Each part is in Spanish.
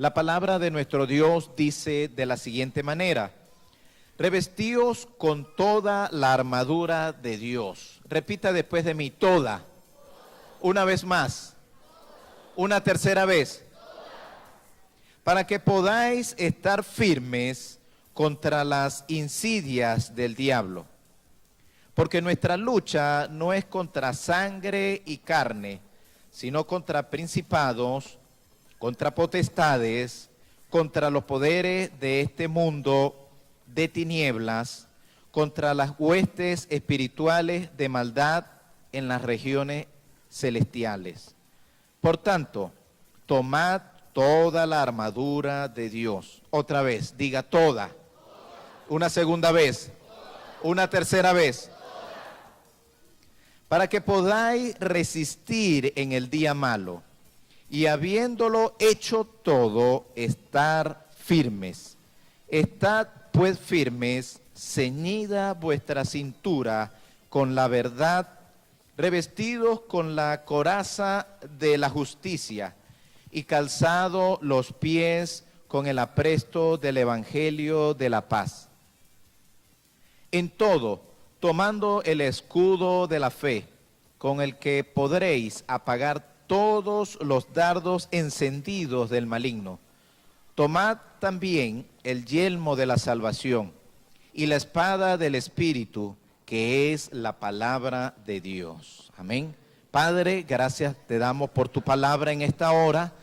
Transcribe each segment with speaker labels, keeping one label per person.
Speaker 1: La palabra de nuestro Dios dice de la siguiente manera: revestíos con toda la armadura de Dios. Repita después de mí: toda. Una vez más. Una tercera vez. Para que podáis estar firmes contra las insidias del diablo. Porque nuestra lucha no es contra sangre y carne, sino contra principados, contra potestades, contra los poderes de este mundo de tinieblas, contra las huestes espirituales de maldad en las regiones celestiales. Por tanto, tomad toda la armadura de Dios. Otra vez, diga toda. Una segunda vez. Una tercera vez. Para que podáis resistir en el día malo, y habiéndolo hecho todo, estar firmes. Estad pues firmes, ceñida vuestra cintura con la verdad, revestidos con la coraza de la justicia, y calzado los pies con el apresto del evangelio de la paz. En todo, tomando el escudo de la fe, con el que podréis apagar todos los dardos encendidos del maligno. Tomad también el yelmo de la salvación y la espada del Espíritu, que es la palabra de Dios. Amén. Padre, gracias te damos por tu palabra en esta hora.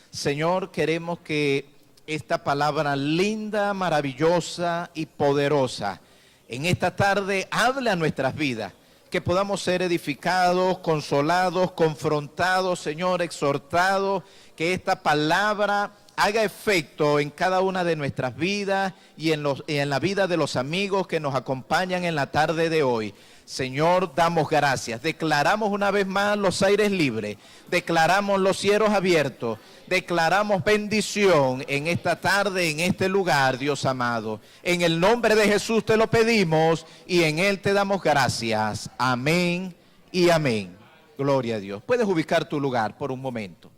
Speaker 1: Señor, queremos que esta palabra linda, maravillosa y poderosa en esta tarde hable a nuestras vidas, que podamos ser edificados, consolados, confrontados, Señor, exhortados, que esta palabra haga efecto en cada una de nuestras vidas y en la vida de los amigos que nos acompañan en la tarde de hoy. Señor, damos gracias. Declaramos una vez más los aires libres, declaramos los cielos abiertos, declaramos bendición en esta tarde, en este lugar, Dios amado. En el nombre de Jesús te lo pedimos y en Él te damos gracias. Amén y amén. Gloria a Dios. Puedes ubicar tu lugar por un momento.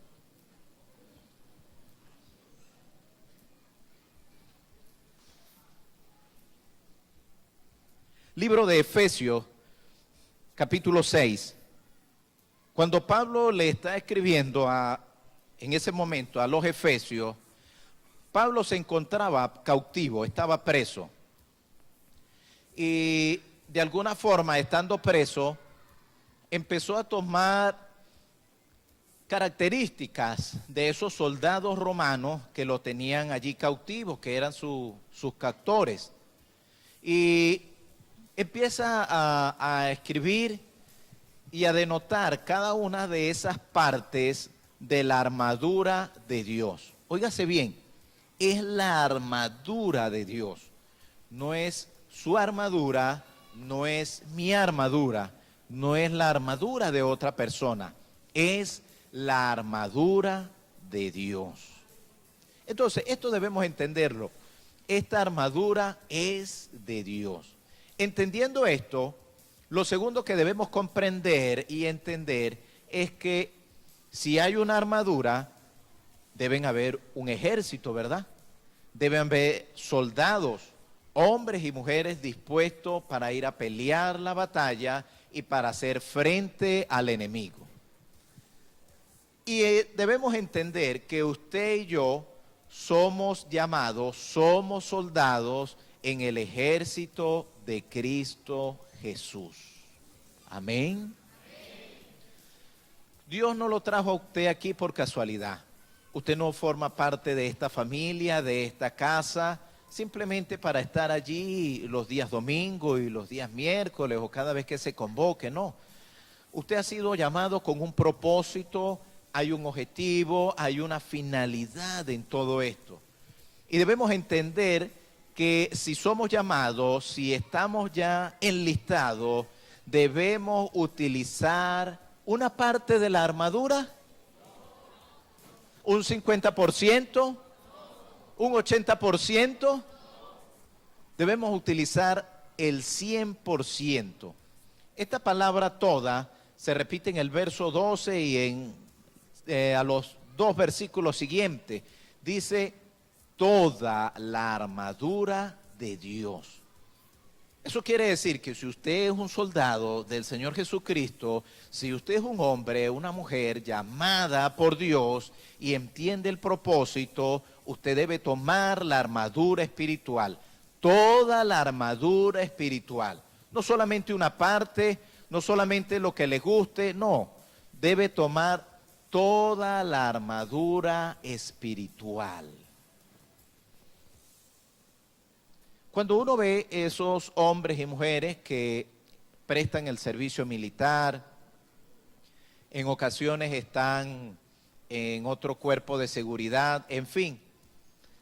Speaker 1: Libro de Efesios, capítulo 6. Cuando Pablo le está escribiendo en ese momento a los efesios, Pablo se encontraba cautivo, estaba preso. Y de alguna forma, estando preso, empezó a tomar características de esos soldados romanos que lo tenían allí cautivos, que eran sus captores. Y empieza a escribir y a denotar cada una de esas partes de la armadura de Dios. Óigase bien, es la armadura de Dios. No es su armadura, no es mi armadura, no es la armadura de otra persona. Es la armadura de Dios. Entonces, esto debemos entenderlo. Esta armadura es de Dios. Entendiendo esto, lo segundo que debemos comprender y entender es que si hay una armadura, deben haber un ejército, ¿verdad? Deben haber soldados, hombres y mujeres dispuestos para ir a pelear la batalla y para hacer frente al enemigo. Y debemos entender que usted y yo somos llamados, somos soldados en el ejército de Cristo Jesús. Amén. Dios no lo trajo a usted aquí por casualidad. Usted no forma parte de esta familia, de esta casa, simplemente para estar allí los días domingo y los días miércoles o cada vez que se convoque, no. Usted ha sido llamado con un propósito, hay un objetivo, hay una finalidad en todo esto. Y debemos entender que si somos llamados, si estamos ya enlistados, debemos utilizar una parte de la armadura, un 50%, un 80%, debemos utilizar el 100%. Esta palabra toda se repite en el verso 12 y a los 2 versículos siguientes. Dice, toda la armadura de Dios. Eso quiere decir que si usted es un soldado del Señor Jesucristo, si usted es un hombre, una mujer llamada por Dios y entiende el propósito, usted debe tomar la armadura espiritual, toda la armadura espiritual. No solamente una parte, no solamente lo que le guste, no. Debe tomar toda la armadura espiritual. Cuando uno ve esos hombres y mujeres que prestan el servicio militar, en ocasiones están en otro cuerpo de seguridad, en fin,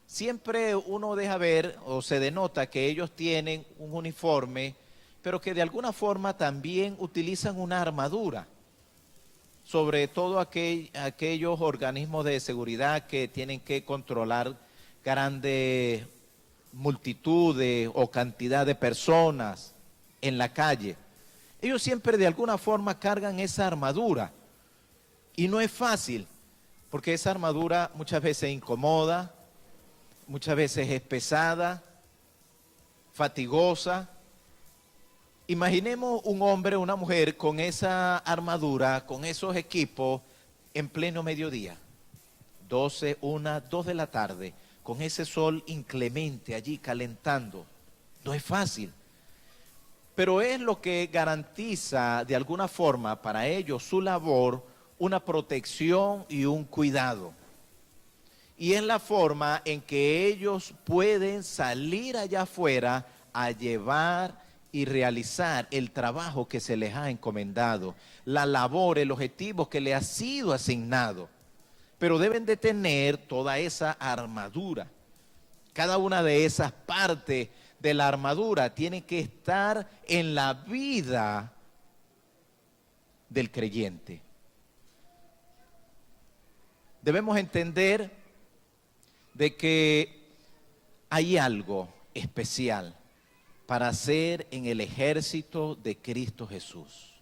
Speaker 1: siempre uno deja ver o se denota que ellos tienen un uniforme, pero que de alguna forma también utilizan una armadura, sobre todo aquellos organismos de seguridad que tienen que controlar grandes multitudes o cantidad de personas en la calle. Ellos siempre de alguna forma cargan esa armadura y no es fácil, porque esa armadura muchas veces incomoda, muchas veces es pesada, fatigosa. Imaginemos un hombre o una mujer con esa armadura, con esos equipos en pleno mediodía, 12, 1, 2 de la tarde, con ese sol inclemente allí calentando. No es fácil, pero es lo que garantiza de alguna forma para ellos su labor, una protección y un cuidado. Y es la forma en que ellos pueden salir allá afuera a llevar y realizar el trabajo que se les ha encomendado, la labor, el objetivo que les ha sido asignado. Pero deben de tener toda esa armadura. Cada una de esas partes de la armadura tiene que estar en la vida del creyente. Debemos entender de que hay algo especial para hacer en el ejército de Cristo Jesús.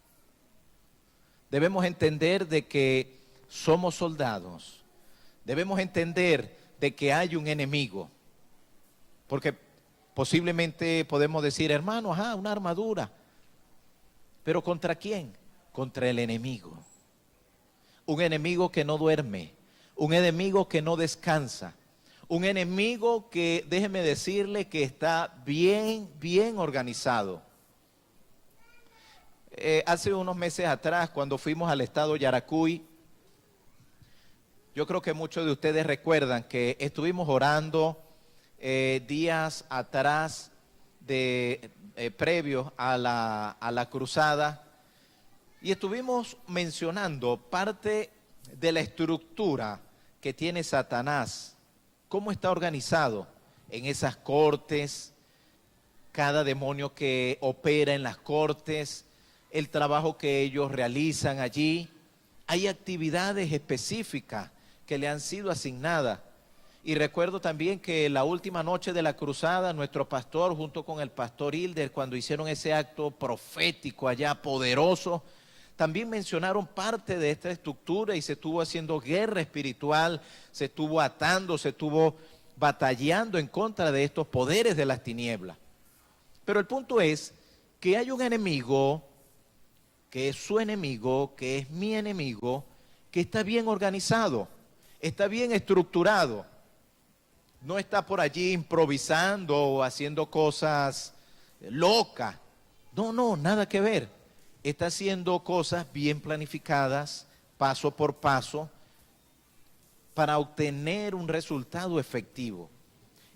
Speaker 1: Debemos entender de que somos soldados. Debemos entender de que hay un enemigo. Porque posiblemente podemos decir, hermano, una armadura. ¿Pero contra quién? Contra el enemigo. Un enemigo que no duerme. Un enemigo que no descansa. Un enemigo que, déjeme decirle, que está bien organizado. Hace unos meses atrás, cuando fuimos al estado Yaracuy, yo creo que muchos de ustedes recuerdan que estuvimos orando días atrás, previos a la cruzada, y estuvimos mencionando parte de la estructura que tiene Satanás, cómo está organizado en esas cortes, cada demonio que opera en las cortes, el trabajo que ellos realizan allí. Hay actividades específicas que le han sido asignadas. Y recuerdo también que la última noche de la cruzada, nuestro pastor, junto con el pastor Hilder, cuando hicieron ese acto profético allá, poderoso, también mencionaron parte de esta estructura y se estuvo haciendo guerra espiritual, se estuvo atando, se estuvo batallando en contra de estos poderes de las tinieblas. Pero el punto es que hay un enemigo, que es su enemigo, que es mi enemigo, que está bien organizado, está bien estructurado. No está por allí improvisando o haciendo cosas locas. No, nada que ver. Está haciendo cosas bien planificadas, paso por paso, para obtener un resultado efectivo.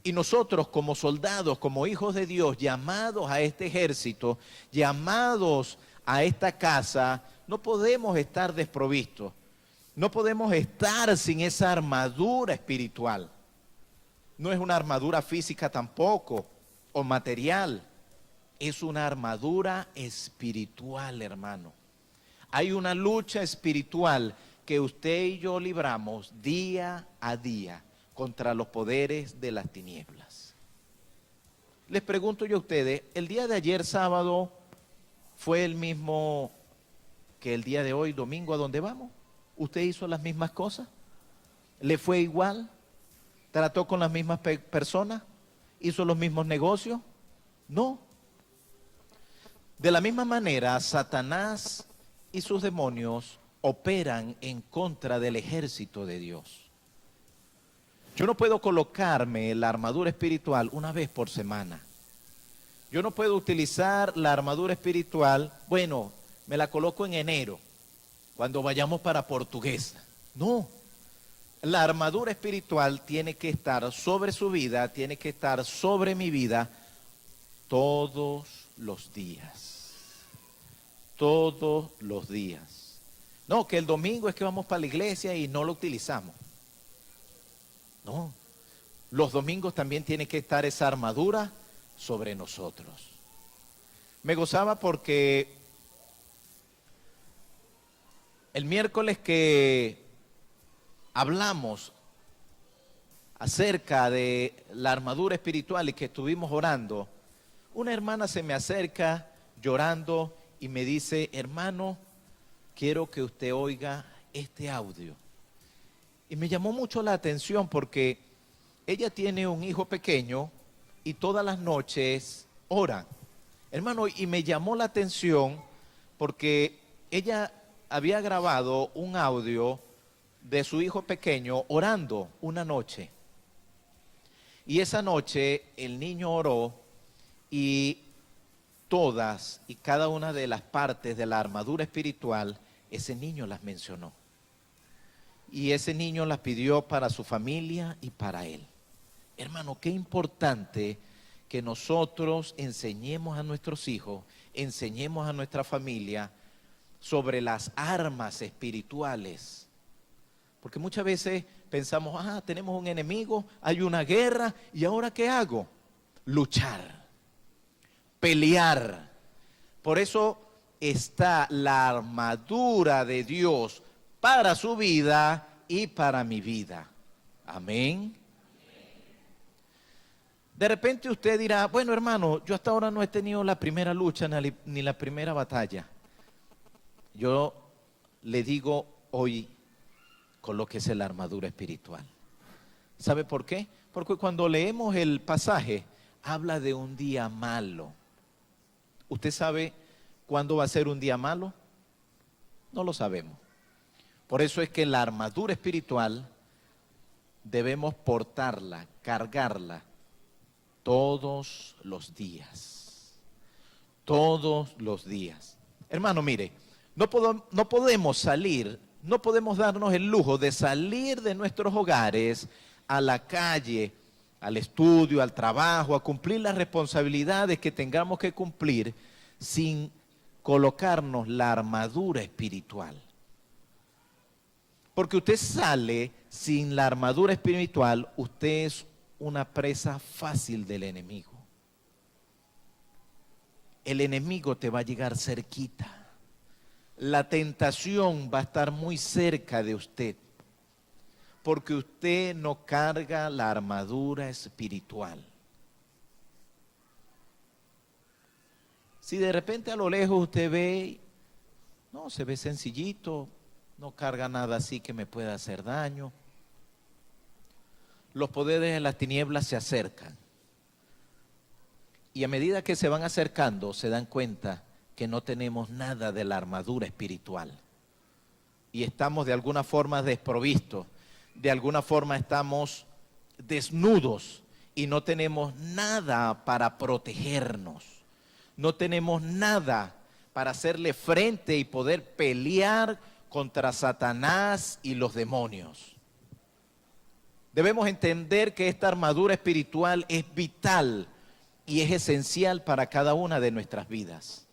Speaker 1: Y nosotros como soldados, como hijos de Dios, llamados a este ejército, llamados a esta casa, no podemos estar desprovistos. No podemos estar sin esa armadura espiritual. No es una armadura física tampoco, o material. Es una armadura espiritual, hermano. Hay una lucha espiritual que usted y yo libramos día a día contra los poderes de las tinieblas. Les pregunto yo a ustedes, ¿el día de ayer sábado fue el mismo que el día de hoy, domingo, a donde vamos? ¿Usted hizo las mismas cosas? ¿Le fue igual? ¿Trató con las mismas personas? ¿Hizo los mismos negocios? No. De la misma manera, Satanás y sus demonios operan en contra del ejército de Dios. Yo no puedo colocarme la armadura espiritual una vez por semana. Yo no puedo utilizar la armadura espiritual, bueno, me la coloco en enero, cuando vayamos para Portuguesa. No, la armadura espiritual tiene que estar sobre su vida, tiene que estar sobre mi vida todos los días. Todos los días. No, que el domingo es que vamos para la iglesia y no lo utilizamos. No, los domingos también tiene que estar esa armadura sobre nosotros. Me gozaba porque el miércoles que hablamos acerca de la armadura espiritual y que estuvimos orando, una hermana se me acerca llorando y me dice: hermano, quiero que usted oiga este audio. Y me llamó mucho la atención porque ella tiene un hijo pequeño y todas las noches ora. Hermano, y me llamó la atención porque ella había grabado un audio de su hijo pequeño orando una noche. Y esa noche el niño oró y todas y cada una de las partes de la armadura espiritual, ese niño las mencionó. Y ese niño las pidió para su familia y para él. Hermano, qué importante que nosotros enseñemos a nuestros hijos, enseñemos a nuestra familia sobre las armas espirituales. Porque muchas veces pensamos, tenemos un enemigo, hay una guerra, ¿y ahora qué hago? Luchar, pelear. Por eso está la armadura de Dios para su vida y para mi vida. Amén. De repente usted dirá: bueno, hermano, yo hasta ahora no he tenido la primera lucha ni la primera batalla. Yo le digo hoy, colóquese la armadura espiritual. ¿Sabe por qué? Porque cuando leemos el pasaje, habla de un día malo. ¿Usted sabe cuándo va a ser un día malo? No lo sabemos. Por eso es que la armadura espiritual debemos portarla, cargarla todos los días. Todos los días. Hermano, mire, no podemos salir, no podemos darnos el lujo de salir de nuestros hogares a la calle, al estudio, al trabajo, a cumplir las responsabilidades que tengamos que cumplir sin colocarnos la armadura espiritual. Porque usted sale sin la armadura espiritual, usted es una presa fácil del enemigo. El enemigo te va a llegar cerquita. La tentación va a estar muy cerca de usted. Porque usted no carga la armadura espiritual. Si de repente a lo lejos usted ve, no, se ve sencillito, no carga nada así que me pueda hacer daño. Los poderes de las tinieblas se acercan. Y a medida que se van acercando, se dan cuenta que no tenemos nada de la armadura espiritual. Y estamos de alguna forma desprovistos. De alguna forma estamos desnudos y no tenemos nada para protegernos. No tenemos nada para hacerle frente y poder pelear contra Satanás y los demonios. Debemos entender que esta armadura espiritual es vital y es esencial para cada una de nuestras vidas.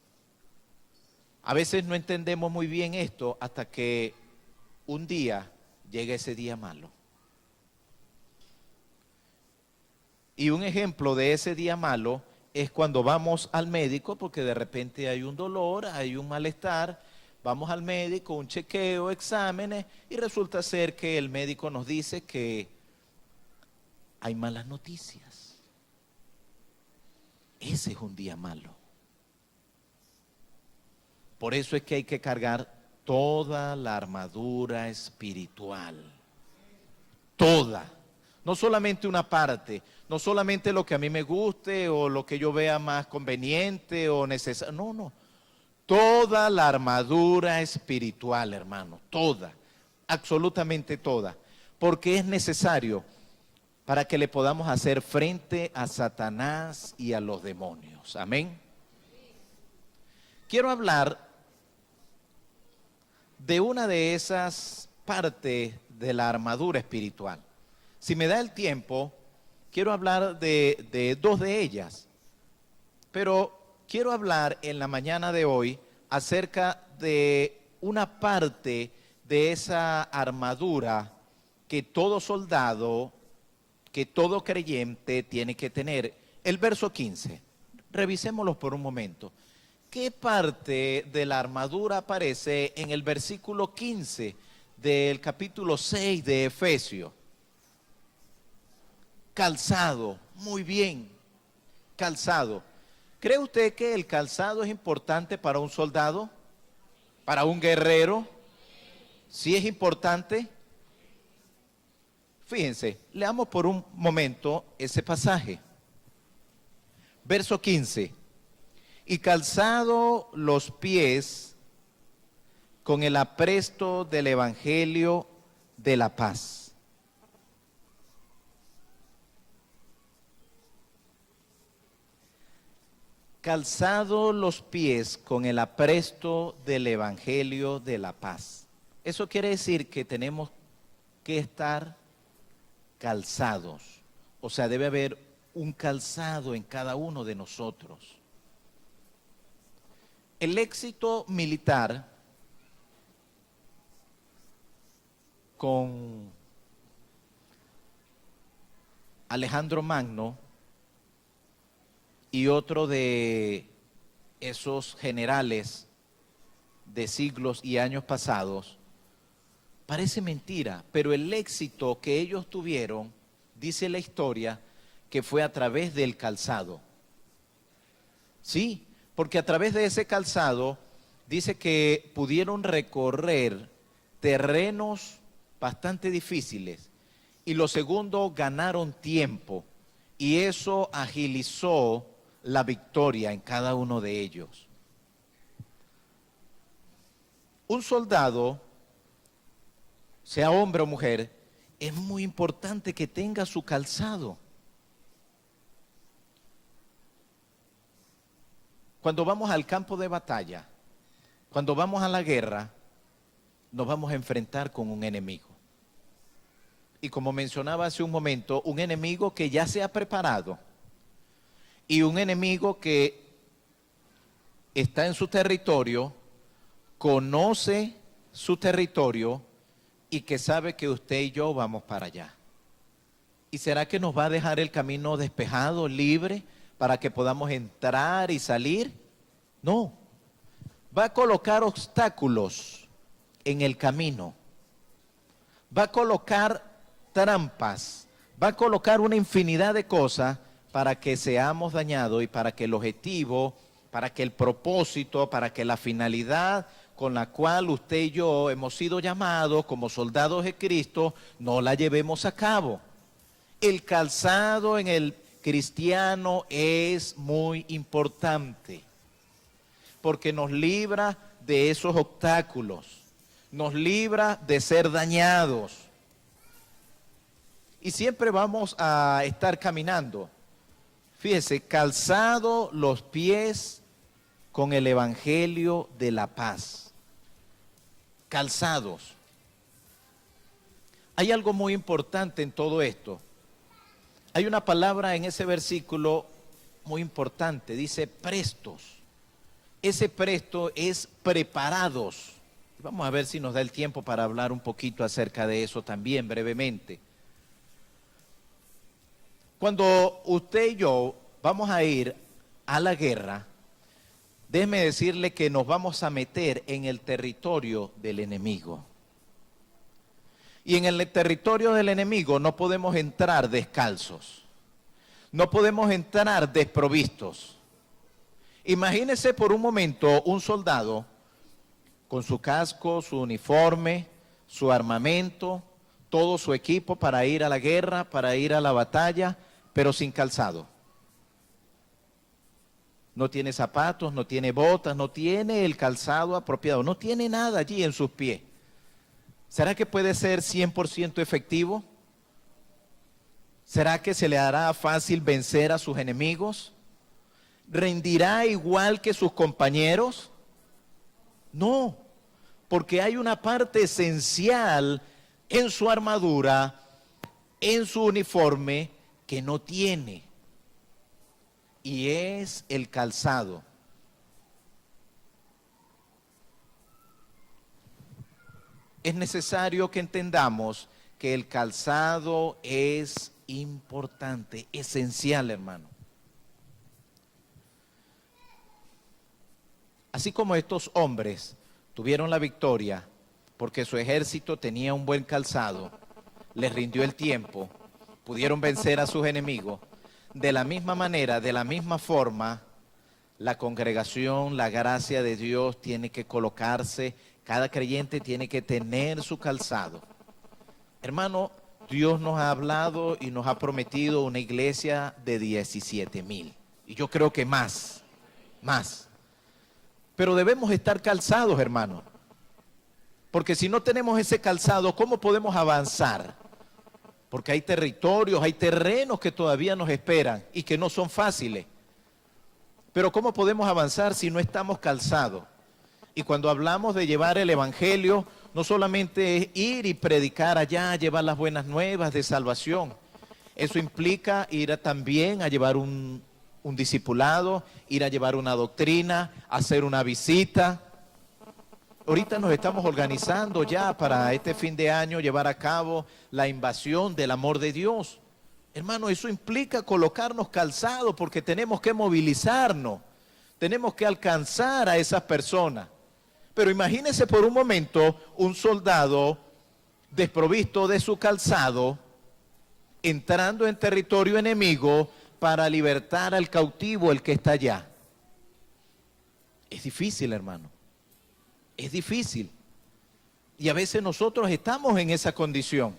Speaker 1: A veces no entendemos muy bien esto hasta que un día llega ese día malo. Y un ejemplo de ese día malo es cuando vamos al médico porque de repente hay un dolor, hay un malestar. Vamos al médico, un chequeo, exámenes, y resulta ser que el médico nos dice que hay malas noticias. Ese es un día malo. Por eso es que hay que cargar toda la armadura espiritual. Toda. No solamente una parte, no solamente lo que a mí me guste o lo que yo vea más conveniente o necesario. No, no. Toda la armadura espiritual, hermano, toda, absolutamente toda, porque es necesario para que le podamos hacer frente a Satanás y a los demonios. Amén. Quiero hablar de una de esas partes de la armadura espiritual. Si me da el tiempo, quiero hablar de dos de ellas, pero quiero hablar en la mañana de hoy acerca de una parte de esa armadura que todo soldado, que todo creyente tiene que tener. El verso 15, revisémoslo por un momento. ¿Qué parte de la armadura aparece en el versículo 15 del capítulo 6 de Efesios? Calzado, muy bien, calzado. ¿Cree usted que el calzado es importante para un soldado? ¿Para un guerrero? ¿Sí es importante? Fíjense, leamos por un momento ese pasaje. Verso 15. Y calzado los pies con el apresto del evangelio de la paz. Calzado los pies con el apresto del evangelio de la paz. Eso quiere decir que tenemos que estar calzados. O sea, debe haber un calzado en cada uno de nosotros. El éxito militar con Alejandro Magno y otro de esos generales de siglos y años pasados, parece mentira, pero el éxito que ellos tuvieron, dice la historia, que fue a través del calzado. Sí, porque a través de ese calzado dice que pudieron recorrer terrenos bastante difíciles y lo segundo, ganaron tiempo y eso agilizó la victoria en cada uno de ellos. Un soldado, sea hombre o mujer, es muy importante que tenga su calzado. Cuando vamos al campo de batalla, cuando vamos a la guerra, nos vamos a enfrentar con un enemigo. Y como mencionaba hace un momento, un enemigo que ya se ha preparado y un enemigo que está en su territorio, conoce su territorio y que sabe que usted y yo vamos para allá. ¿Y será que nos va a dejar el camino despejado, libre, para que podamos entrar y salir? No. Va a colocar obstáculos en el camino. Va a colocar trampas. Va a colocar una infinidad de cosas para que seamos dañados y para que el objetivo, para que el propósito, para que la finalidad con la cual usted y yo hemos sido llamados como soldados de Cristo, no la llevemos a cabo. El calzado en el cristiano es muy importante porque nos libra de esos obstáculos, nos libra de ser dañados. Y siempre vamos a estar caminando. Fíjese, calzado los pies con el evangelio de la paz. Calzados. Hay algo muy importante en todo esto. Hay una palabra en ese versículo muy importante, dice prestos. Ese presto es preparados. Vamos a ver si nos da el tiempo para hablar un poquito acerca de eso también brevemente. Cuando usted y yo vamos a ir a la guerra, déjeme decirle que nos vamos a meter en el territorio del enemigo. Y en el territorio del enemigo no podemos entrar descalzos. No podemos entrar desprovistos. Imagínese por un momento un soldado con su casco, su uniforme, su armamento, todo su equipo para ir a la guerra, para ir a la batalla, pero sin calzado. No tiene zapatos, no tiene botas, no tiene el calzado apropiado, no tiene nada allí en sus pies. ¿Será que puede ser 100% efectivo? ¿Será que se le hará fácil vencer a sus enemigos? ¿Rendirá igual que sus compañeros? No, porque hay una parte esencial en su armadura, en su uniforme, que no tiene. Y es el calzado. Es necesario que entendamos que el calzado es importante, esencial, hermano. Así como estos hombres tuvieron la victoria porque su ejército tenía un buen calzado, les rindió el tiempo, pudieron vencer a sus enemigos, de la misma manera, de la misma forma, la congregación, la gracia de Dios tiene que colocarse, cada creyente tiene que tener su calzado. Hermano, Dios nos ha hablado y nos ha prometido una iglesia de 17,000. Y yo creo que más. Pero debemos estar calzados, hermano. Porque si no tenemos ese calzado, ¿cómo podemos avanzar? Porque hay territorios, hay terrenos que todavía nos esperan y que no son fáciles. Pero ¿cómo podemos avanzar si no estamos calzados? Y cuando hablamos de llevar el evangelio, no solamente es ir y predicar allá, llevar las buenas nuevas de salvación. Eso implica ir también a llevar un discipulado, ir a llevar una doctrina, hacer una visita. Ahorita nos estamos organizando ya para este fin de año llevar a cabo la invasión del amor de Dios. Hermano, eso implica colocarnos calzados porque tenemos que movilizarnos, tenemos que alcanzar a esas personas. Pero imagínese por un momento un soldado desprovisto de su calzado entrando en territorio enemigo para libertar al cautivo, el que está allá. Es difícil, hermano. Es difícil. Y a veces nosotros estamos en esa condición.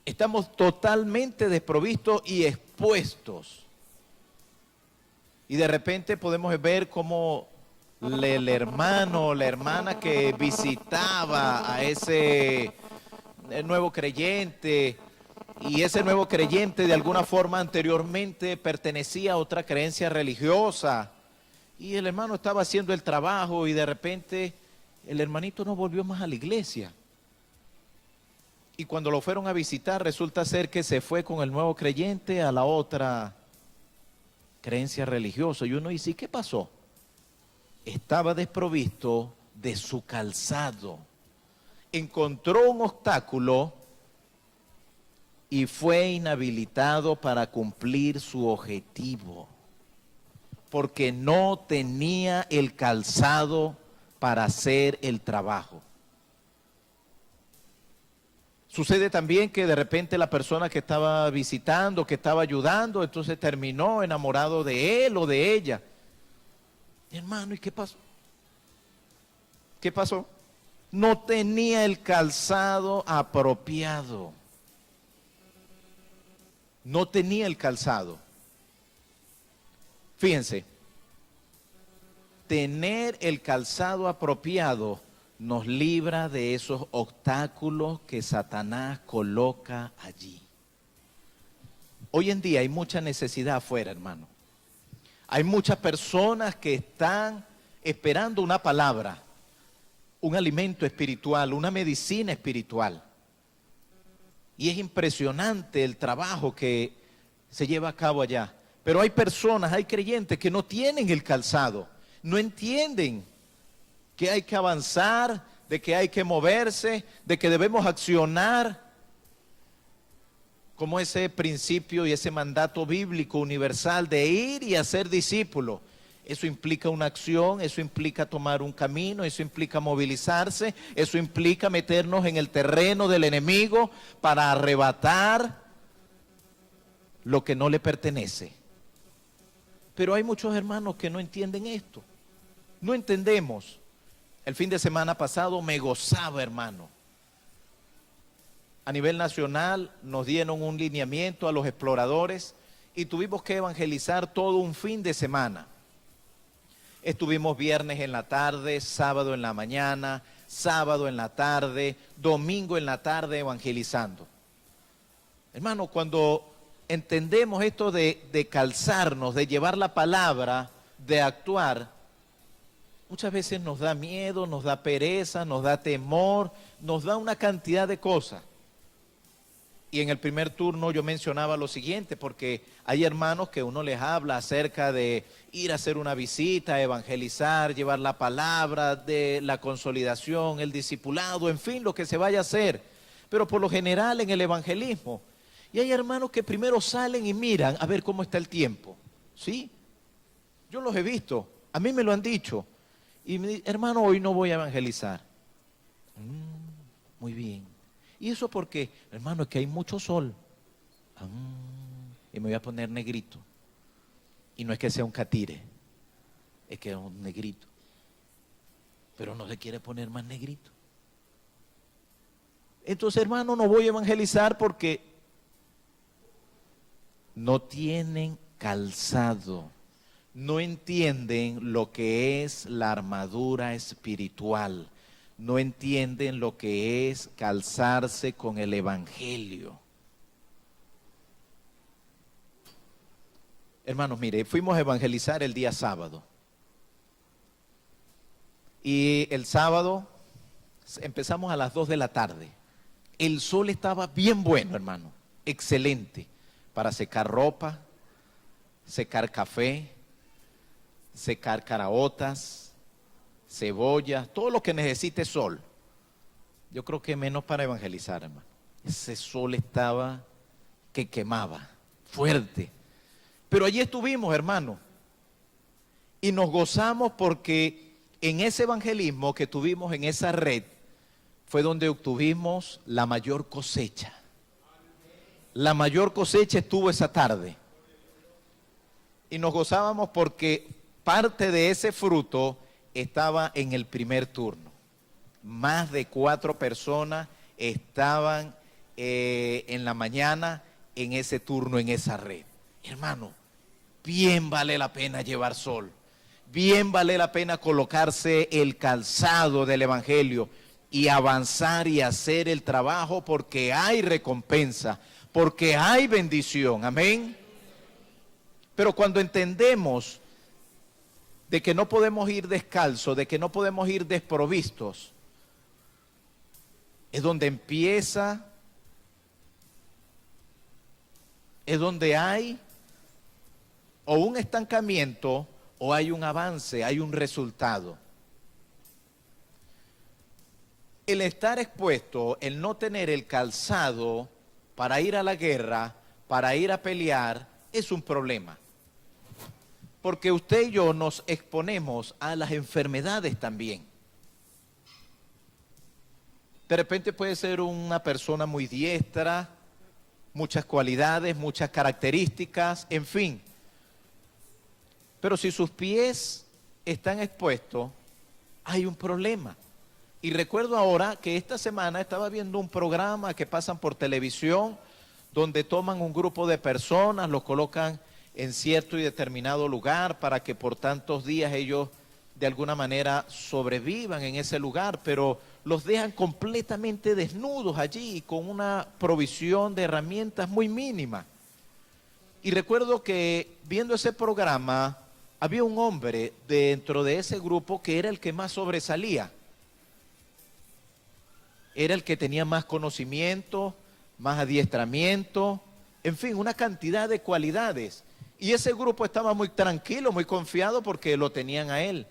Speaker 1: Estamos totalmente desprovistos y expuestos. Y de repente podemos ver cómo el hermano o la hermana que visitaba a ese nuevo creyente, y ese nuevo creyente de alguna forma anteriormente pertenecía a otra creencia religiosa, y el hermano estaba haciendo el trabajo y de repente el hermanito no volvió más a la iglesia. Y cuando lo fueron a visitar resulta ser que se fue con el nuevo creyente a la otra creencia religiosa. Y uno dice, ¿y qué pasó? Estaba desprovisto de su calzado. Encontró un obstáculo y fue inhabilitado para cumplir su objetivo, porque no tenía el calzado para hacer el trabajo. Sucede también que de repente la persona que estaba visitando, que estaba ayudando, entonces terminó enamorado de él o de ella. Hermano, ¿y qué pasó? ¿Qué pasó? No tenía el calzado apropiado. No tenía el calzado. Fíjense, tener el calzado apropiado nos libra de esos obstáculos que Satanás coloca allí. Hoy en día hay mucha necesidad afuera, hermano. Hay muchas personas que están esperando una palabra, un alimento espiritual, una medicina espiritual. Y es impresionante el trabajo que se lleva a cabo allá. Pero hay personas, hay creyentes que no tienen el calzado, no entienden que hay que avanzar, de que hay que moverse, de que debemos accionar como ese principio y ese mandato bíblico universal de ir y hacer discípulos. Eso implica una acción, eso implica tomar un camino, eso implica movilizarse, eso implica meternos en el terreno del enemigo para arrebatar lo que no le pertenece. Pero hay muchos hermanos que no entienden esto. No entendemos. El fin de semana pasado me gozaba, hermano, A nivel nacional nos dieron un lineamiento a los exploradores y tuvimos que evangelizar todo un fin de semana. Estuvimos viernes en la tarde, sábado en la mañana, sábado en la tarde, domingo en la tarde evangelizando. Hermano, cuando entendemos esto de calzarnos, de llevar la palabra, de actuar, muchas veces nos da miedo, nos da pereza, nos da temor, nos da una cantidad de cosas. Y en el primer turno yo mencionaba lo siguiente, porque hay hermanos que uno les habla acerca de ir a hacer una visita, evangelizar, llevar la palabra, de la consolidación, el discipulado, en fin, lo que se vaya a hacer. Pero por lo general en el evangelismo, y hay hermanos que primero salen y miran a ver cómo está el tiempo, ¿sí? Yo los he visto, a mí me lo han dicho, y me dicen, hermano, hoy no voy a evangelizar. Muy bien. ¿Y eso por qué? Hermano, es que hay mucho sol. Y me voy a poner negrito. Y no es que sea un catire, es que es un negrito. Pero no se quiere poner más negrito. Entonces, hermano, no voy a evangelizar porque no tienen calzado. No entienden lo que es la armadura espiritual. No entienden lo que es calzarse con el evangelio. Hermanos, mire, fuimos a evangelizar el día sábado. Y el sábado empezamos a las 2 de la tarde. El sol estaba bien bueno, hermano, excelente, para secar ropa, secar café, secar caraotas, cebollas, todo lo que necesite sol. Yo creo que menos para evangelizar, hermano. Ese sol estaba que quemaba, fuerte. Pero allí estuvimos, hermano, y nos gozamos porque en ese evangelismo que tuvimos en esa red fue donde obtuvimos la mayor cosecha. La mayor cosecha estuvo esa tarde. Y nos gozábamos porque parte de ese fruto estaba en el primer turno. Más de 4 personas estaban en la mañana en ese turno, en esa red. Hermano, bien vale la pena llevar sol. Bien vale la pena colocarse el calzado del evangelio y avanzar y hacer el trabajo porque hay recompensa, porque hay bendición. Amén. Pero cuando entendemos de que no podemos ir descalzos, de que no podemos ir desprovistos, es donde empieza, es donde hay o un estancamiento o hay un avance, hay un resultado. El estar expuesto, el no tener el calzado para ir a la guerra, para ir a pelear, es un problema. Porque usted y yo nos exponemos a las enfermedades también. De repente puede ser una persona muy diestra, muchas cualidades, muchas características, en fin. Pero si sus pies están expuestos, hay un problema. Y recuerdo ahora que esta semana estaba viendo un programa que pasan por televisión, donde toman un grupo de personas, los colocan en cierto y determinado lugar para que por tantos días ellos de alguna manera sobrevivan en ese lugar, pero los dejan completamente desnudos allí con una provisión de herramientas muy mínima. Y recuerdo que viendo ese programa había un hombre dentro de ese grupo que era el que más sobresalía. Era el que tenía más conocimiento, más adiestramiento, en fin, una cantidad de cualidades. Y ese grupo estaba muy tranquilo, muy confiado porque lo tenían a él.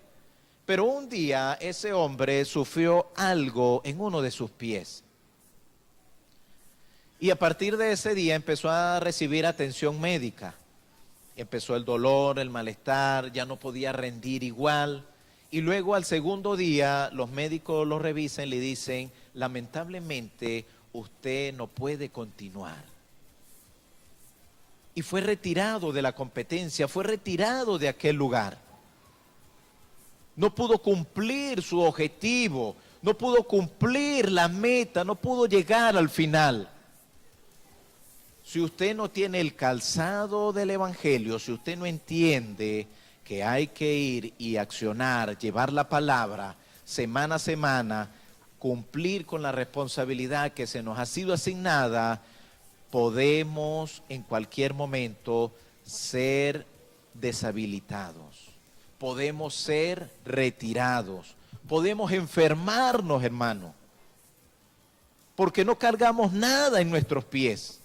Speaker 1: Pero un día ese hombre sufrió algo en uno de sus pies. Y a partir de ese día empezó a recibir atención médica. Empezó el dolor, el malestar, ya no podía rendir igual. Y luego al segundo día los médicos lo revisan y le dicen, lamentablemente usted no puede continuar. Y fue retirado de la competencia, fue retirado de aquel lugar. No pudo cumplir su objetivo, no pudo cumplir la meta, no pudo llegar al final. Si usted no tiene el calzado del Evangelio, si usted no entiende que hay que ir y accionar, llevar la palabra semana a semana, cumplir con la responsabilidad que se nos ha sido asignada, podemos en cualquier momento ser deshabilitados, podemos ser retirados, podemos enfermarnos, hermano, porque no cargamos nada en nuestros pies,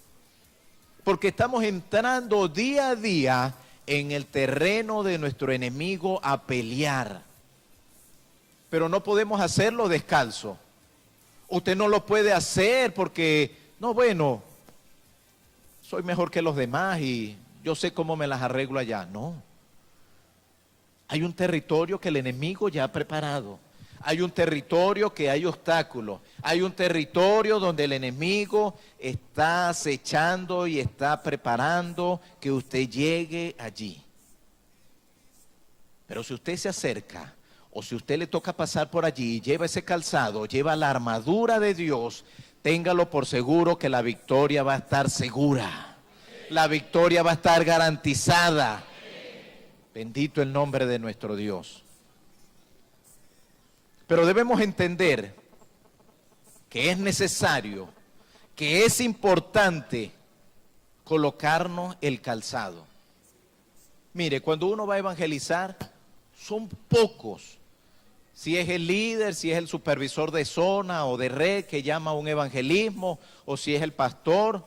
Speaker 1: porque estamos entrando día a día en el terreno de nuestro enemigo a pelear. Pero no podemos hacerlo descalzo. Usted no lo puede hacer porque, no, bueno, soy mejor que los demás y yo sé cómo me las arreglo allá. No. Hay un territorio que el enemigo ya ha preparado. Hay un territorio que hay obstáculos. Hay un territorio donde el enemigo está acechando y está preparando que usted llegue allí. Pero si usted se acerca, o si usted le toca pasar por allí, lleva ese calzado, lleva la armadura de Dios, téngalo por seguro que la victoria va a estar segura. La victoria va a estar garantizada. Bendito el nombre de nuestro Dios. Pero debemos entender que es necesario, que es importante colocarnos el calzado. Mire, cuando uno va a evangelizar, son pocos. Si es el líder, si es el supervisor de zona o de red que llama a un evangelismo, o si es el pastor.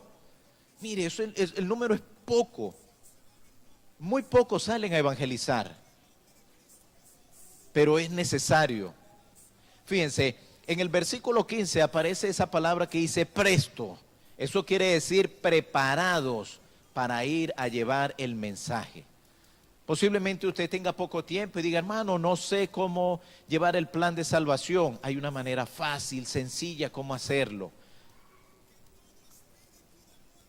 Speaker 1: Mire, el número es poco. Muy pocos salen a evangelizar. Pero es necesario. Fíjense, en el versículo 15 aparece esa palabra que dice presto. Eso quiere decir preparados para ir a llevar el mensaje. Posiblemente usted tenga poco tiempo y diga, hermano, no sé cómo llevar el plan de salvación. Hay una manera fácil, sencilla, cómo hacerlo.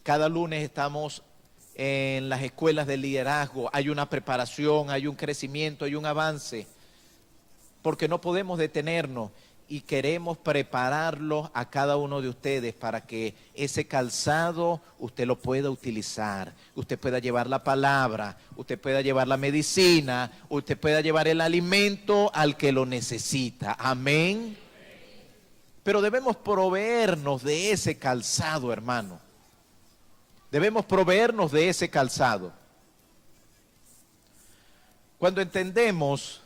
Speaker 1: Cada lunes estamos en las escuelas de liderazgo. Hay una preparación, hay un crecimiento, hay un avance. Porque no podemos detenernos y queremos prepararlos a cada uno de ustedes para que ese calzado usted lo pueda utilizar, usted pueda llevar la palabra, usted pueda llevar la medicina, usted pueda llevar el alimento al que lo necesita. Amén. Pero debemos proveernos de ese calzado, hermano. Debemos proveernos de ese calzado. Cuando entendemos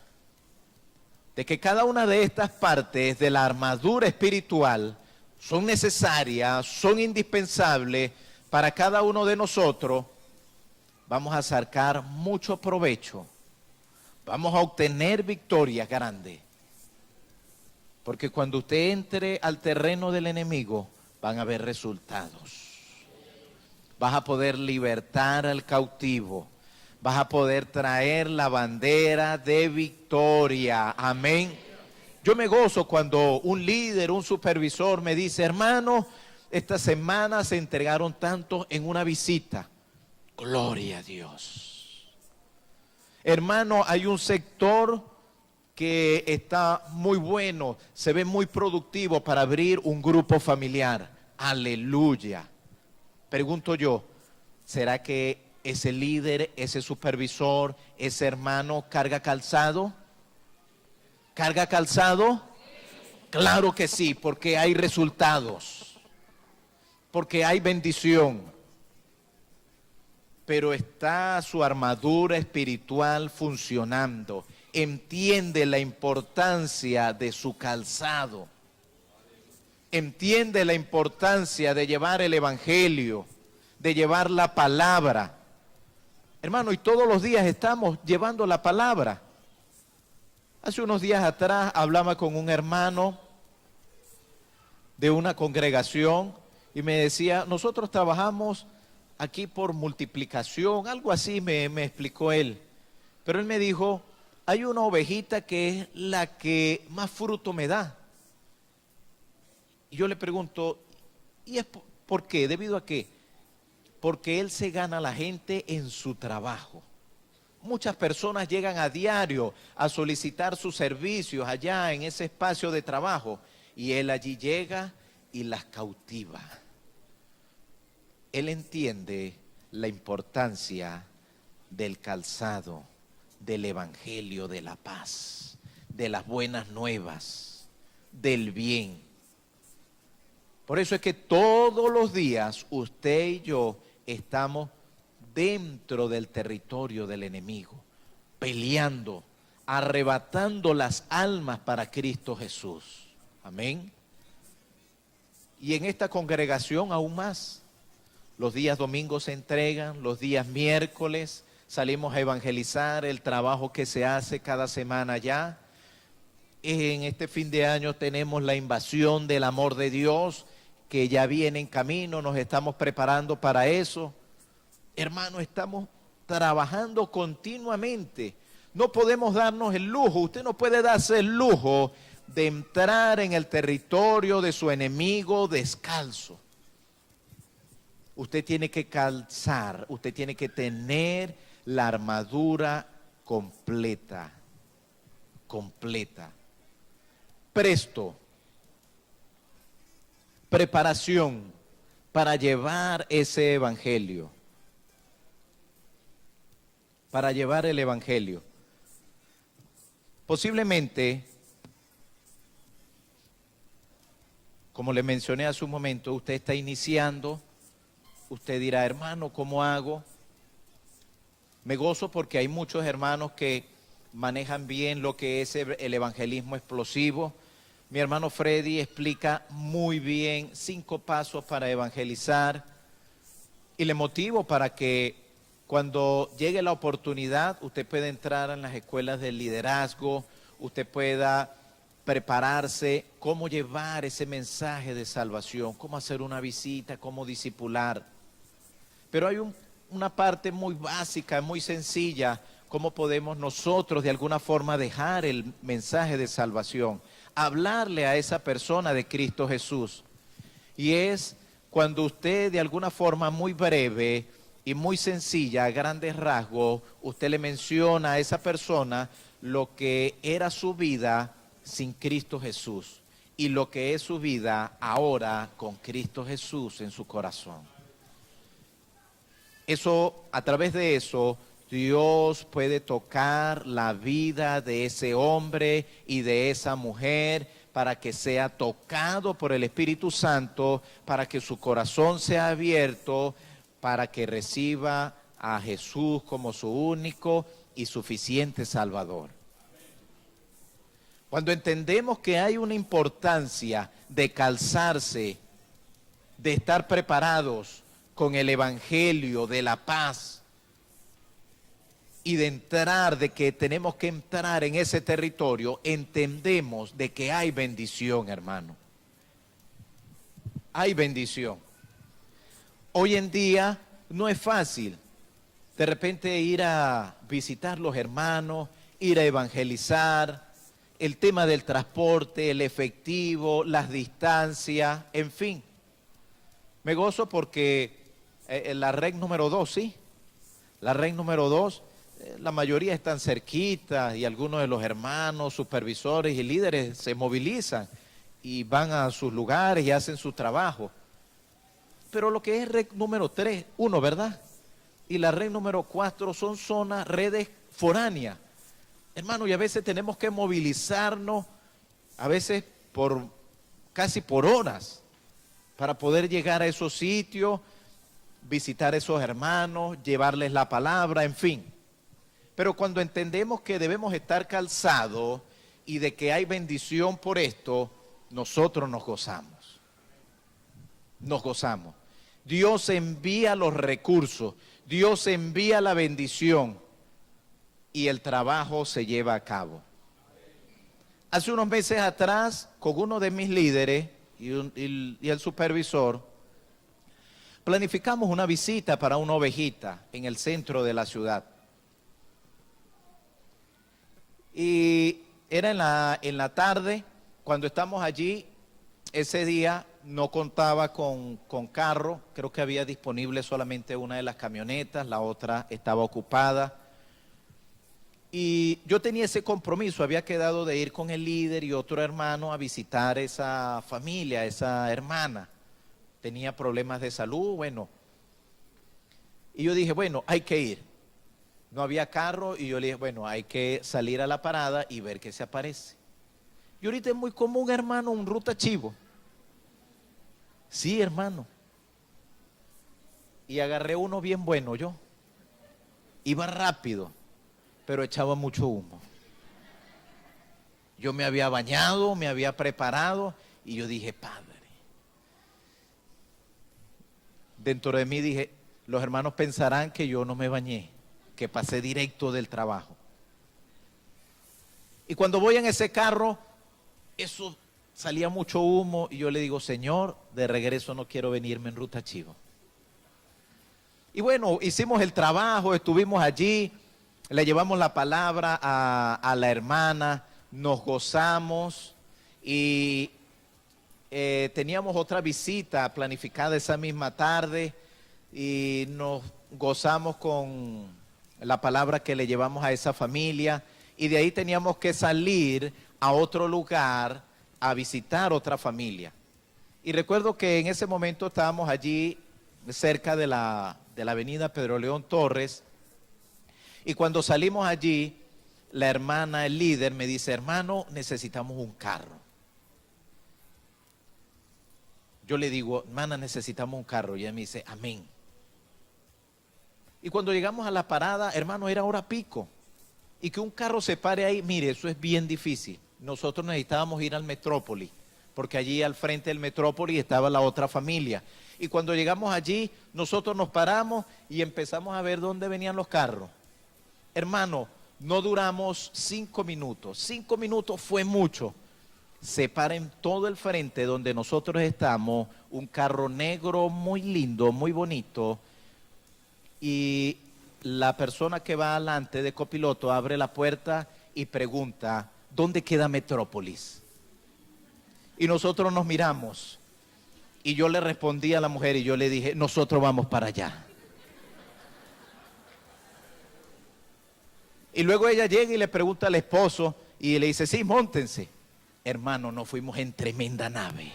Speaker 1: de que cada una de estas partes de la armadura espiritual son necesarias, son indispensables para cada uno de nosotros, vamos a sacar mucho provecho, vamos a obtener victorias grandes. Porque cuando usted entre al terreno del enemigo, van a haber resultados. Vas a poder libertar al cautivo. Vas a poder traer la bandera de victoria. Amén. Yo me gozo cuando un líder, un supervisor me dice, hermano, esta semana se entregaron tantos en una visita. Gloria a Dios. Hermano, hay un sector que está muy bueno, se ve muy productivo para abrir un grupo familiar. Aleluya. Pregunto yo, ¿será que ese líder, ese supervisor, ese hermano carga calzado? ¿Carga calzado? Claro que sí, porque hay resultados, porque hay bendición. Pero está su armadura espiritual funcionando. Entiende la importancia de su calzado. Entiende la importancia de llevar el evangelio, de llevar la palabra. Hermano, y todos los días estamos llevando la palabra. Hace unos días atrás hablaba con un hermano de una congregación y me decía, nosotros trabajamos aquí por multiplicación, algo así me explicó él. Pero él me dijo, hay una ovejita que es la que más fruto me da. Y yo le pregunto, ¿y es por qué? ¿Debido a qué? Porque él se gana a la gente en su trabajo. Muchas personas llegan a diario a solicitar sus servicios allá en ese espacio de trabajo y él allí llega y las cautiva. Él entiende la importancia del calzado, del evangelio de la paz, de las buenas nuevas, del bien. Por eso es que todos los días usted y yo estamos dentro del territorio del enemigo, peleando, arrebatando las almas para Cristo Jesús. Amén. Y en esta congregación aún más. Los días domingos se entregan, los días miércoles salimos a evangelizar, el trabajo que se hace cada semana ya. En este fin de año tenemos la invasión del amor de Dios, que ya viene en camino, nos estamos preparando para eso. Hermano, estamos trabajando continuamente. No podemos darnos el lujo, usted no puede darse el lujo de entrar en el territorio de su enemigo descalzo. Usted tiene que calzar, usted tiene que tener la armadura completa, presto, preparación para llevar ese evangelio, para llevar el evangelio. Posiblemente, como le mencioné hace un momento, usted está iniciando, usted dirá, hermano, ¿cómo hago? Me gozo porque hay muchos hermanos que manejan bien lo que es el evangelismo explosivo. Mi hermano Freddy explica muy bien 5 pasos para evangelizar y le motivo para que cuando llegue la oportunidad usted pueda entrar en las escuelas de liderazgo, usted pueda prepararse, cómo llevar ese mensaje de salvación, cómo hacer una visita, cómo discipular. Pero hay una parte muy básica, muy sencilla, cómo podemos nosotros de alguna forma dejar el mensaje de salvación, hablarle a esa persona de Cristo Jesús. Y es cuando usted de alguna forma muy breve y muy sencilla, a grandes rasgos, usted le menciona a esa persona lo que era su vida sin Cristo Jesús y lo que es su vida ahora con Cristo Jesús en su corazón. Eso, a través de eso, Dios puede tocar la vida de ese hombre y de esa mujer para que sea tocado por el Espíritu Santo, para que su corazón sea abierto, para que reciba a Jesús como su único y suficiente Salvador. Cuando entendemos que hay una importancia de calzarse, de estar preparados con el evangelio de la paz y de entrar, de que tenemos que entrar en ese territorio, entendemos de que hay bendición, hermano. Hay bendición. Hoy en día no es fácil de repente ir a visitar los hermanos, ir a evangelizar, el tema del transporte, el efectivo, las distancias, en fin. Me gozo porque la red número 2, ¿sí? La red número 2, la mayoría están cerquita y algunos de los hermanos, supervisores y líderes se movilizan y van a sus lugares y hacen su trabajo. Pero lo que es red número 3, 1, ¿verdad? Y la red número 4 son zonas, redes foráneas. Hermano, y a veces tenemos que movilizarnos, a veces casi por horas, para poder llegar a esos sitios, visitar a esos hermanos, llevarles la palabra, en fin. Pero cuando entendemos que debemos estar calzados y de que hay bendición por esto, nosotros nos gozamos. Nos gozamos. Dios envía los recursos, Dios envía la bendición y el trabajo se lleva a cabo. Hace unos meses atrás, con uno de mis líderes y el supervisor, planificamos una visita para una ovejita en el centro de la ciudad. Y era en la tarde, cuando estamos allí, ese día no contaba con carro, creo que había disponible solamente una de las camionetas, la otra estaba ocupada. Y yo tenía ese compromiso, había quedado de ir con el líder y otro hermano a visitar esa familia, esa hermana. Tenía problemas de salud, bueno. Y yo dije, bueno, hay que ir. No había carro y yo le dije, bueno, hay que salir a la parada y ver qué se aparece. Y ahorita es muy común, hermano, un ruta chivo. Sí, hermano. Y agarré uno bien bueno yo. Iba rápido, pero echaba mucho humo. Yo me había bañado, me había preparado y yo dije, Padre. Dentro de mí dije, los hermanos pensarán que yo no me bañé, que pasé directo del trabajo. Y cuando voy en ese carro, eso salía mucho humo y yo le digo, Señor, de regreso no quiero venirme en ruta chivo. Y bueno, hicimos el trabajo, estuvimos allí, le llevamos la palabra a la hermana, nos gozamos y teníamos otra visita planificada esa misma tarde y nos gozamos con la palabra que le llevamos a esa familia y de ahí teníamos que salir a otro lugar a visitar otra familia. Y recuerdo que en ese momento estábamos allí cerca de la avenida Pedro León Torres y cuando salimos allí, la hermana, el líder, me dice, hermano, necesitamos un carro. Yo le digo, hermana, necesitamos un carro. Y ella me dice, amén. Y cuando llegamos a la parada, hermano, era hora pico. Y que un carro se pare ahí, mire, eso es bien difícil. Nosotros necesitábamos ir al Metrópoli, porque allí al frente del Metrópoli estaba la otra familia. Y cuando llegamos allí, nosotros nos paramos y empezamos a ver dónde venían los carros. Hermano, no duramos 5 minutos. 5 minutos fue mucho. Se para en todo el frente donde nosotros estamos, un carro negro muy lindo, muy bonito. Y la persona que va adelante de copiloto abre la puerta y pregunta, ¿dónde queda Metrópolis? Y nosotros nos miramos. Y yo le respondí a la mujer y yo le dije, nosotros vamos para allá. Y luego ella llega y le pregunta al esposo y le dice, sí, móntense. Hermano, nos fuimos en tremenda nave.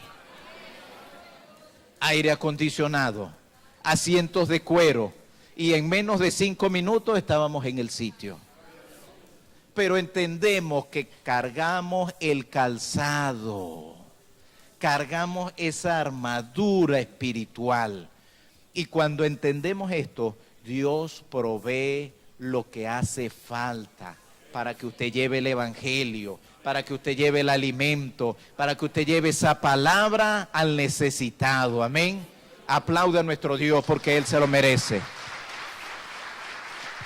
Speaker 1: Aire acondicionado, asientos de cuero. Y en menos de 5 minutos estábamos en el sitio. Pero entendemos que cargamos el calzado, cargamos esa armadura espiritual. Y cuando entendemos esto, Dios provee lo que hace falta para que usted lleve el evangelio, para que usted lleve el alimento, para que usted lleve esa palabra al necesitado. Amén. Aplaude a nuestro Dios porque Él se lo merece.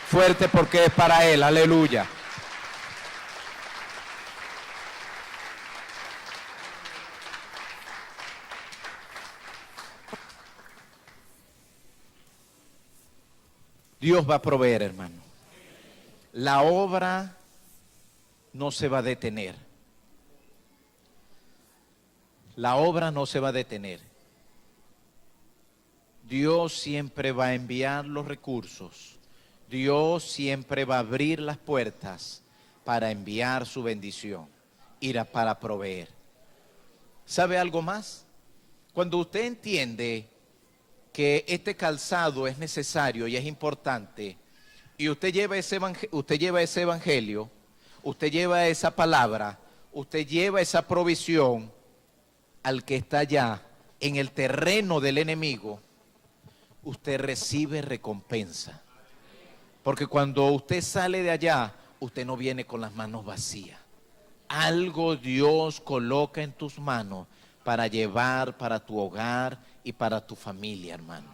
Speaker 1: Fuerte porque es para Él. Aleluya. Dios va a proveer, hermano. La obra no se va a detener. La obra no se va a detener. Dios siempre va a enviar los recursos. Dios siempre va a abrir las puertas para enviar su bendición, ir para proveer. ¿Sabe algo más? Cuando usted entiende que este calzado es necesario y es importante, y usted lleva ese evangelio, usted lleva esa palabra, usted lleva esa provisión al que está allá en el terreno del enemigo, usted recibe recompensa. Porque cuando usted sale de allá, usted no viene con las manos vacías. Algo Dios coloca en tus manos para llevar para tu hogar y para tu familia, hermano.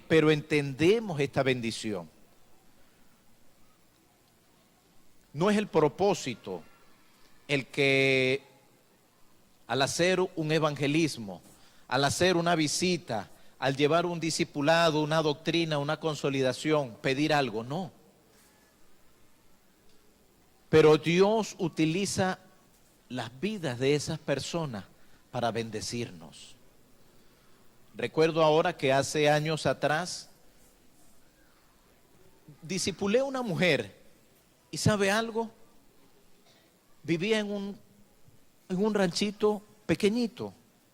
Speaker 1: Pero entendemos esta bendición. No es el propósito el que al hacer un evangelismo, al hacer una visita, al llevar un discipulado, una doctrina, una consolidación, pedir algo, no. Pero Dios utiliza las vidas de esas personas para bendecirnos. Recuerdo ahora que hace años atrás discipulé a una mujer ¿Y sabe algo? Vivía en un ranchito pequeñito,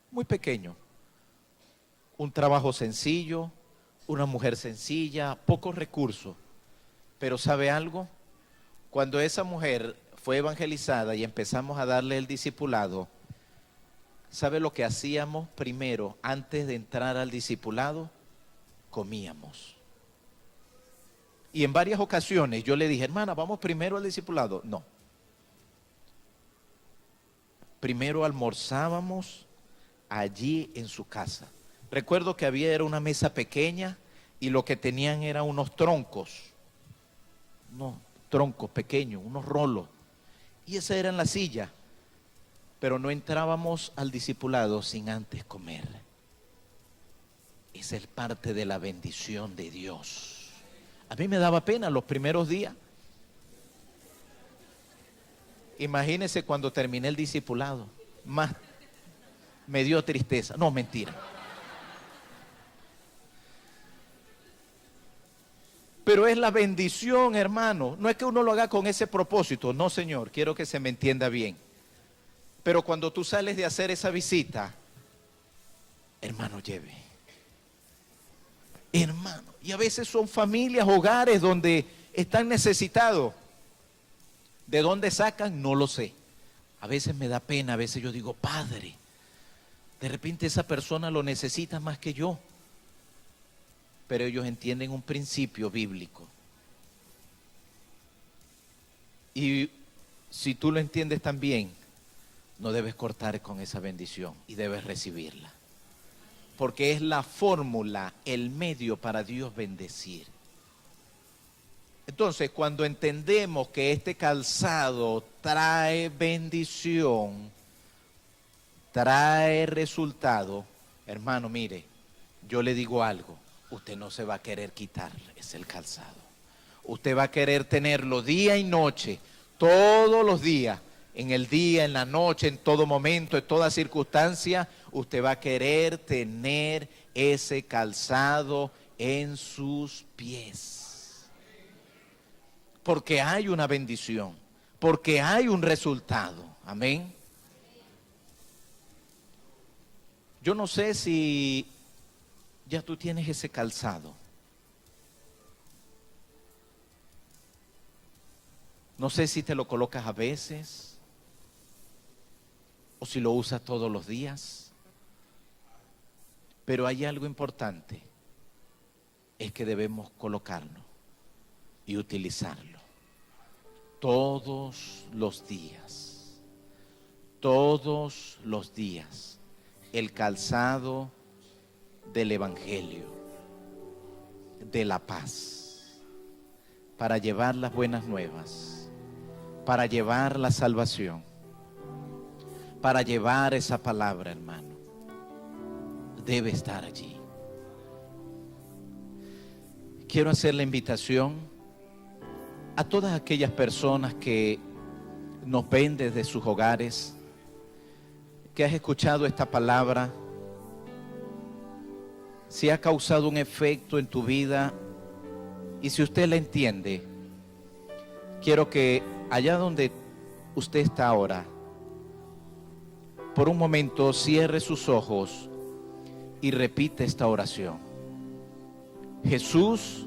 Speaker 1: muy pequeño. Un trabajo sencillo, una mujer sencilla, pocos recursos. Pero ¿sabe algo? Cuando esa mujer fue evangelizada y empezamos a darle el discipulado, ¿sabe lo que hacíamos primero antes de entrar al discipulado? Comíamos. Y en varias ocasiones yo le dije, hermana, ¿vamos primero al discipulado? No. Primero almorzábamos allí en su casa. Recuerdo que era una mesa pequeña y lo que tenían eran unos troncos pequeños, unos rolos. Y esa era la silla. Pero no entrábamos al discipulado sin antes comer. Esa es parte de la bendición de Dios. A mí me daba pena los primeros días. Imagínense cuando terminé el discipulado. Más me dio tristeza. No, mentira. Pero es la bendición, hermano. No es que uno lo haga con ese propósito. No, Señor, quiero que se me entienda bien. Pero cuando tú sales de hacer esa visita, hermano, lleve. Hermano. Y a veces son familias, hogares donde están necesitados. ¿De dónde sacan? No lo sé. A veces me da pena, a veces yo digo, Padre, de repente esa persona lo necesita más que yo. Pero ellos entienden un principio bíblico. Y si tú lo entiendes también, no debes cortar con esa bendición y debes recibirla. Porque es la fórmula, el medio para Dios bendecir. Entonces, cuando entendemos que este calzado trae bendición, trae resultado, hermano, mire, yo le digo algo, usted no se va a querer quitar ese calzado. Usted va a querer tenerlo día y noche, todos los días, en el día, en la noche, en todo momento, en toda circunstancia, usted va a querer tener ese calzado en sus pies. Porque hay una bendición, porque hay un resultado. Amén. Yo no sé si ya tú tienes ese calzado. No sé si te lo colocas a veces o si lo usas todos los días. Pero hay algo importante, es que debemos colocarlo y utilizarlo todos los días. Todos los días. El calzado del Evangelio, de la paz, para llevar las buenas nuevas, para llevar la salvación, para llevar esa palabra, hermano. Debe estar allí. Quiero hacer la invitación a todas aquellas personas que nos ven desde sus hogares, que has escuchado esta palabra, si ha causado un efecto en tu vida y si usted la entiende, quiero que allá donde usted está ahora, por un momento cierre sus ojos y repite esta oración. Jesús,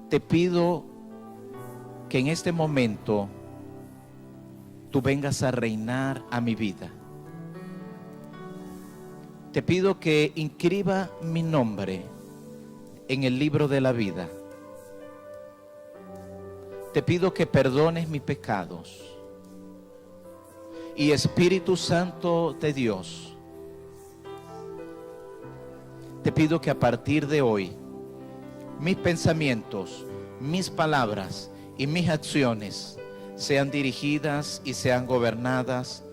Speaker 1: te pido que en este momento tú vengas a reinar a mi vida. Te pido que inscriba mi nombre en el libro de la vida. Te pido que perdones mis pecados. Y Espíritu Santo de Dios, te pido que a partir de hoy mis pensamientos, mis palabras y mis acciones sean dirigidas y sean gobernadas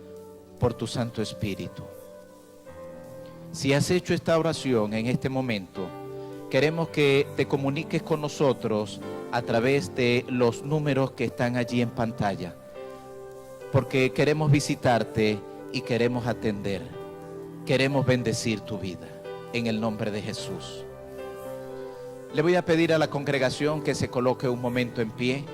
Speaker 1: por tu Santo Espíritu. Si has hecho esta oración en este momento, queremos que te comuniques con nosotros a través de los números que están allí en pantalla, porque queremos visitarte y queremos atender, queremos bendecir tu vida en el nombre de Jesús. Le voy a pedir a la congregación que se coloque un momento en pie.